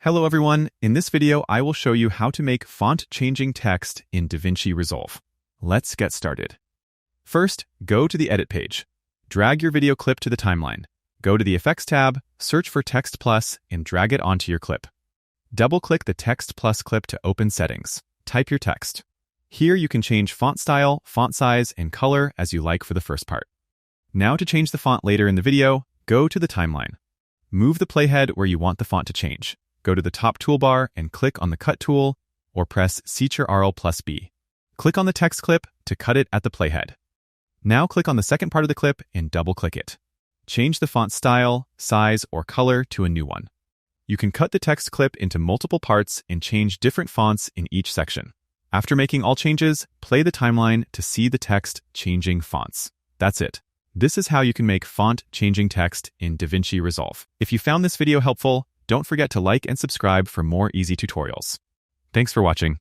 Hello everyone, in this video I will show you how to make font-changing text in DaVinci Resolve. Let's get started. First, go to the Edit page. Drag your video clip to the timeline. Go to the Effects tab, search for Text Plus, and drag it onto your clip. Double-click the Text Plus clip to open Settings. Type your text. Here you can change font style, font size, and color as you like for the first part. Now to change the font later in the video, go to the timeline. Move the playhead where you want the font to change. Go to the top toolbar and click on the Cut tool, or press Ctrl+B. Click on the text clip to cut it at the playhead. Now click on the second part of the clip and double-click it. Change the font style, size, or color to a new one. You can cut the text clip into multiple parts and change different fonts in each section. After making all changes, play the timeline to see the text changing fonts. That's it. This is how you can make font-changing text in DaVinci Resolve. If you found this video helpful, don't forget to like and subscribe for more easy tutorials. Thanks for watching.